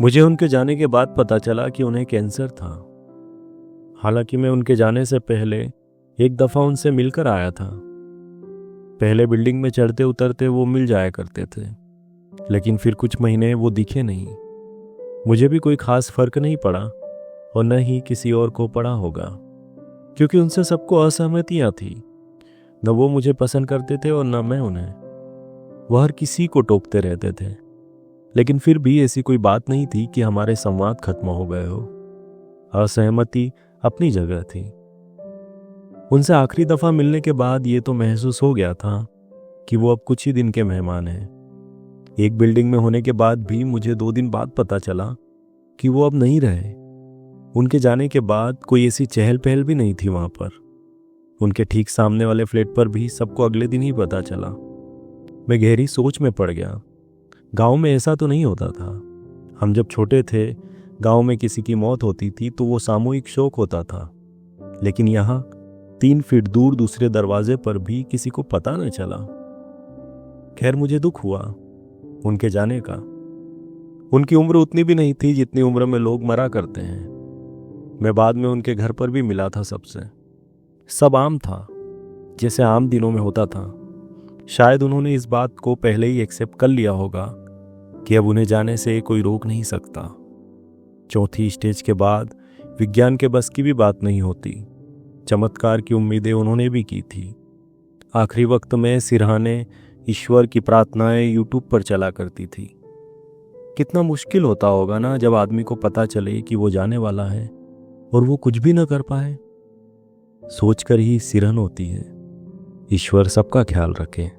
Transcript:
मुझे उनके जाने के बाद पता चला कि उन्हें कैंसर था। हालांकि मैं उनके जाने से पहले एक दफ़ा उनसे मिलकर आया था। पहले बिल्डिंग में चढ़ते उतरते वो मिल जाया करते थे, लेकिन फिर कुछ महीने वो दिखे नहीं। मुझे भी कोई खास फर्क नहीं पड़ा और न ही किसी और को पड़ा होगा, क्योंकि उनसे सबको असहमतियां थी। न वो मुझे पसंद करते थे और न मैं उन्हें। वह हर किसी को टोकते रहते थे, लेकिन फिर भी ऐसी कोई बात नहीं थी कि हमारे संवाद खत्म हो गए हो। असहमति अपनी जगह थी। उनसे आखिरी दफा मिलने के बाद ये तो महसूस हो गया था कि वो अब कुछ ही दिन के मेहमान हैं। एक बिल्डिंग में होने के बाद भी मुझे 2 दिन बाद पता चला कि वो अब नहीं रहे। उनके जाने के बाद कोई ऐसी चहल पहल भी नहीं थी वहां पर। उनके ठीक सामने वाले फ्लैट पर भी सबको अगले दिन ही पता चला। मैं गहरी सोच में पड़ गया। गांव में ऐसा तो नहीं होता था। हम जब छोटे थे, गांव में किसी की मौत होती थी तो वो सामूहिक शोक होता था, लेकिन यहाँ 3 फीट दूर दूसरे दरवाजे पर भी किसी को पता न चला। खैर, मुझे दुख हुआ उनके जाने का। उनकी उम्र उतनी भी नहीं थी जितनी उम्र में लोग मरा करते हैं। मैं बाद में उनके घर पर भी मिला था सबसे। सब आम था, जैसे आम दिनों में होता था। शायद उन्होंने इस बात को पहले ही एक्सेप्ट कर लिया होगा कि अब उन्हें जाने से कोई रोक नहीं सकता। चौथी स्टेज के बाद विज्ञान के बस की भी बात नहीं होती। चमत्कार की उम्मीदें उन्होंने भी की थी। आखिरी वक्त में सिरहाने ईश्वर की प्रार्थनाएं यूट्यूब पर चला करती थी। कितना मुश्किल होता होगा ना जब आदमी को पता चले कि वो जाने वाला है और वो कुछ भी न कर पाए। सोचकर ही सिरहन होती है। ईश्वर सबका ख्याल रखे।